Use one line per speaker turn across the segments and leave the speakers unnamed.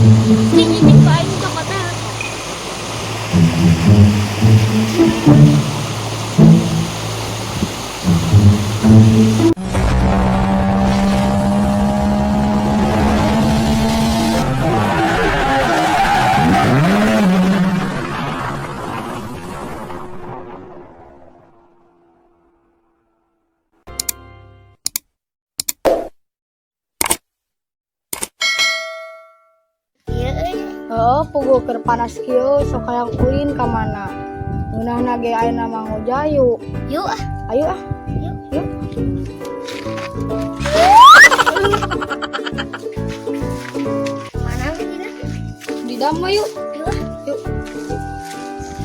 Cing Pak ini coklatnya.
Pugu keur panas kieu sok hayang ulin ka mana? Ngeunahna ge ayeuna mah ngojayu.
Yuk ah.
Ayo ah. Yuk.
Mana kita?
Di dam mah yuk.
Yuk ah.
Yuk.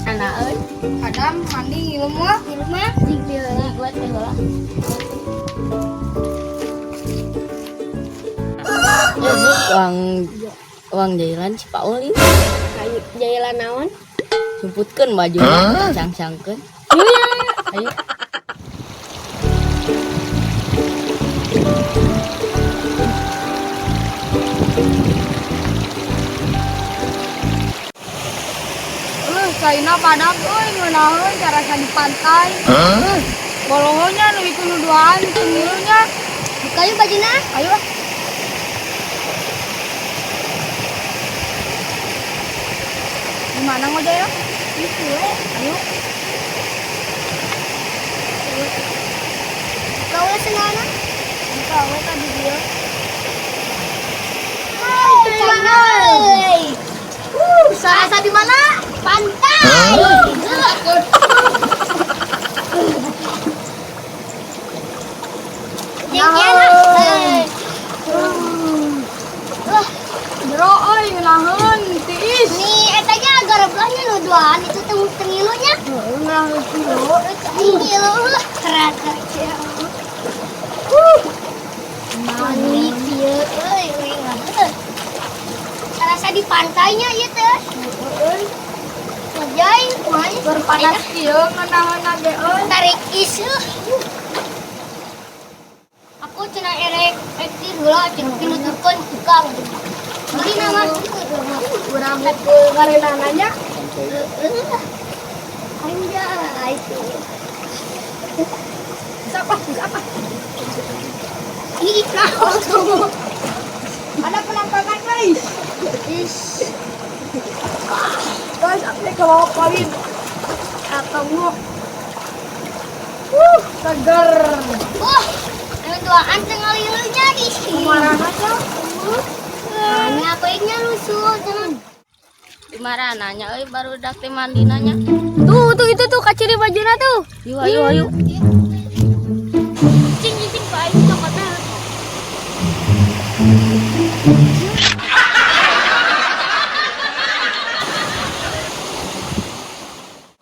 Anak euy.
Adam mandi ngileum mah.
Di rumah di buat teh heula.
uang jailan si Pak Oli
Jailan naon?
jemputkeun baju cang-cangkeun. Ayo.
Saina padak euy ngeunaheun carasa di pantai. Bolohonya nu ikut nuduaan pengilunya.
Buka yuk bajuna.
Ayo. Di mana ngojaya?
Itu
Ayo.
kau senana.
Kau tadi dia.
Pantai. Sarasa di mana? Pantai.
Jero euy ngeunaheun tiis.
Nih eta nya garabahnya nu duaan itu tengilunya.
Ngeunaheun kilo.
Tengilu kerat kerja. Mani pieu euy ngeunaheun. Sarasa di pantainya ieu teh.
Euy,
Ngejai kumaha
berpanas kieu ngeunaheunna ge euy.
tarik isu. Aku cenah erek ektir heula cenah pinuturkeun tukang. Beli nama
Urang mukul ngarenananya.
Anjay itu.
Siapa?
Ih,
Ada penampakan guys. Guys, aku ke bawah paling. Ketemu. Seger.
wah, anu duaan teh ngalieunya di sini.
Kemana aja?
Hanya peingnya lusuh jangan.
Di mana nanya euy baru dak teh mandi nanya.
Tuh itu tuh kaciri bajuna tuh.
Ayo.
Cing Pak ini coklatnya.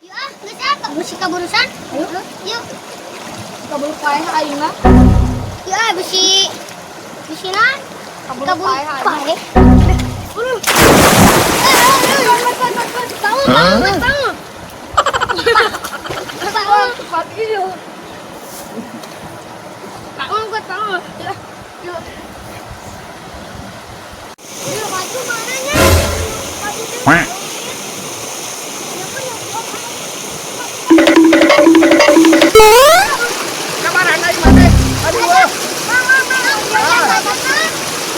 Yuk ah, geus ah, besi kaburusan. Yuk.
Kabul paeh ayeuna.
Yuk ah, besina.
Kabul
Kabur
paeh ayeuna.
pae.
Cepat ini.
Bangun gue bangun.
Yuk.
Yuk maju mananya? Maju dulu.
Kemana aja mana? Aduh.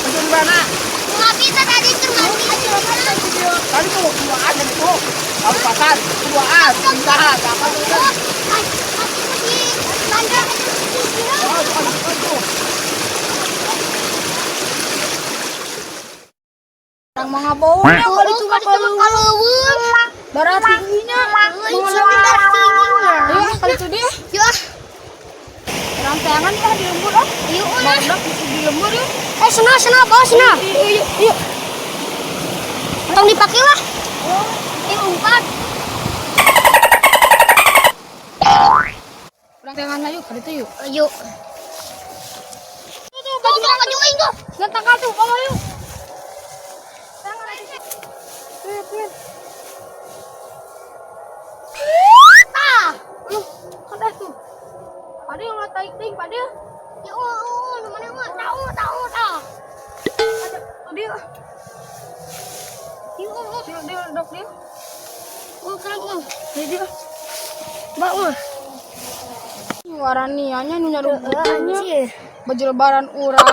Di mana?
Ngapi tadi termati.
Tadi tuh duaan itu. Kamu pasar, duaan, usaha, apa tuh? Orang mau ngapain? Kalau itu mah kalau barat tingginya, ayo kalau itu dia.
Yuk,
Orang sayangan ya di lembur ah.
yuk lah.
Barudak di lembur yuk.
Sana, bawa sana.
Yuk.
Tong dipakai lah. Ini umpat.
Orang sayangan lah yuk, kalau itu yuk.
Yuk.
Tuh,
Baju itu.
Gantang tuh, bawa yuk.
Ah,
Ada tuh. Ada yang nggak taik pada.
ya mana tahu.
Ada tuh dia. Dia dok dia.
Oh, kerang oh.
Dia.
Mbak mah.
Waranianya nu nyarubunya.
Anjir.
Baju lebaran urang.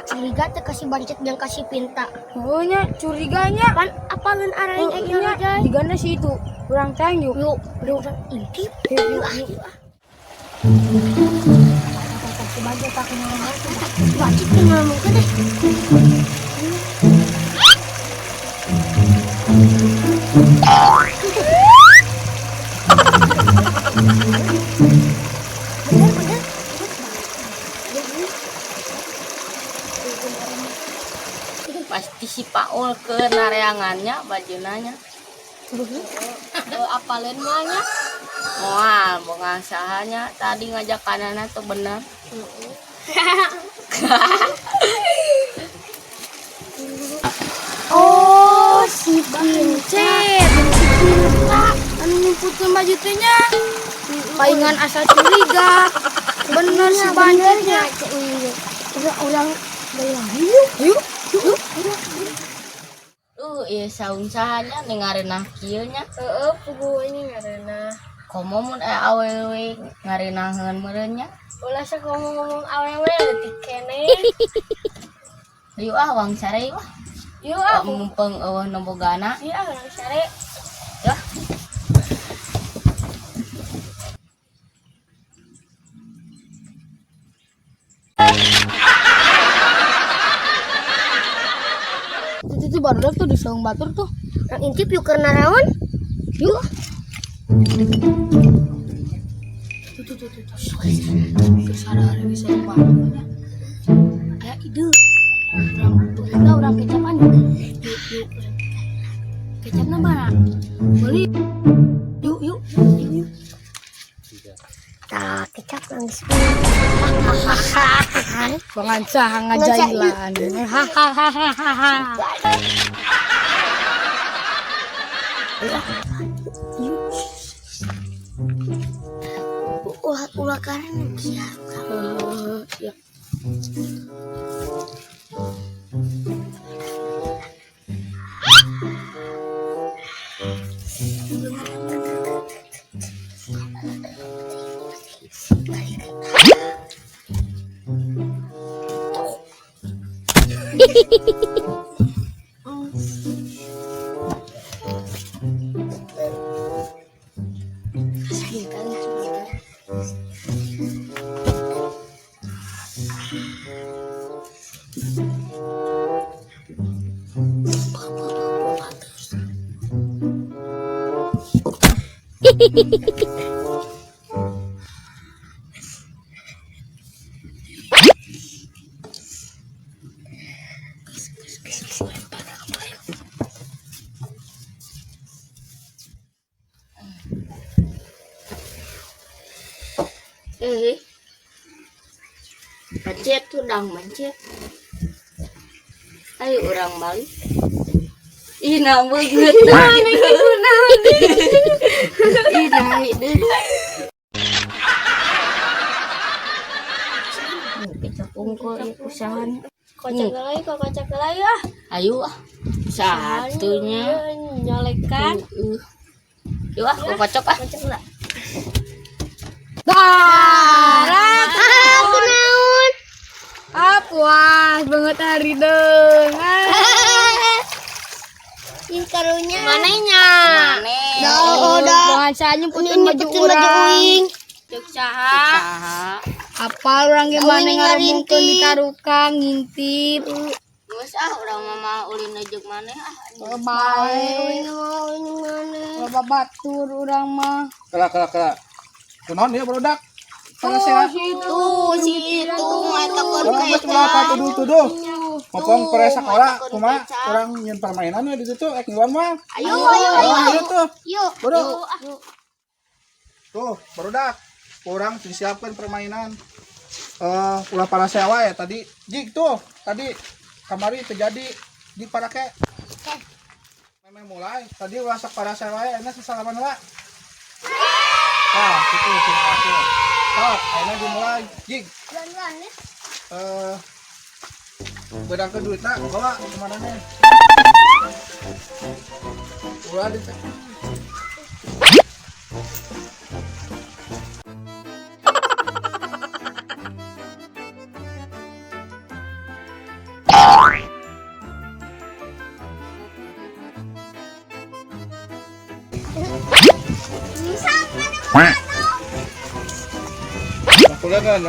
Curiga teh kasih bancet yang kasih pinta.
Oh nya curiganya.
Pan apalun araing aya
Nya digana si itu. Urang teh yuk.
Yuk, udah intip. Yuk.
Kasih baju tak kenal.
Bancet tinggal mungkin deh. Bener.
Pasti si Paul ke nareangannya bajunanya. Apalin mahnya. Wah, bunga sahanya tadi ngajak kanana tuh bener.
Oh, si Pincet.
Anu nyumputkeun baju teh nya. Paingan asa curiga. Bener si bancetnya.
Orang bayang
Yuk.
Iya saung sahanya nengarenah kieu nya.
pugu ini ngaranna.
Komo mun awewe ngarenaheun meureun nya.
Ulah sok ngomong awewe leutik keneh.
Yuk wang sare wah.
Yuk ah,
Mumpung eueuh nu bogana.
ieu orang sare.
Yah.
Itu baru tuh di saung batur tuh.
Yang intip yuk keur naraon.
Yuk. Tuh. Kesadaran di saung baturnya. Aya ide. Orang kecapan. Yuk. Kecapna mana? Beli. Yuk.
Tak kecap nangis.
Pengancah ngajailan. Hahaha.
Ulah karena kia.
Ya.
Macet tuh dang macet. Ayo orang balik. Ih nambah gitu. Ih naik deh. Kita pungkul usahan.
Kocak lagi ah.
Ayo ah. Satunya.
Nyolekan.
Yuk ah, kocok ah.
Kocak lah.
Darat.
Kunaon?
Puas banget hari deng.
Ih karunya.
Mananya?
Pengancahnya putin baju urang.
Cek saha?
Apa orang gimana ngarumpun di karukang ngintip.
Geus ah urang mama ulin jeung maneh ah.
Bae. Loba batur urang mah.
Kela. Kunaon dia barudak? Panasehat.
Si itu eta keur
Orang apa tuduh. Ngomong pere sakola kumaha urang nyeun permainan we di situ ngiwan mah. Ayo tuh.
Yuk.
Bodoh. Tuh, barudak. Urang disiapkan permainan. Ulah parasea wae tadi. Jig tuh, tadi kamari terjadi di parake. Memang mulai. Tadi ulah sok parasea wae, enak sesalaman wae. Gitu sih. Sok, ayeuna dimulai. Jig.
Pelan-pelan ya.
Bedang ke duitna bawa kemana nih? Ulah di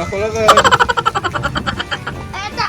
aku lagan.
Eta.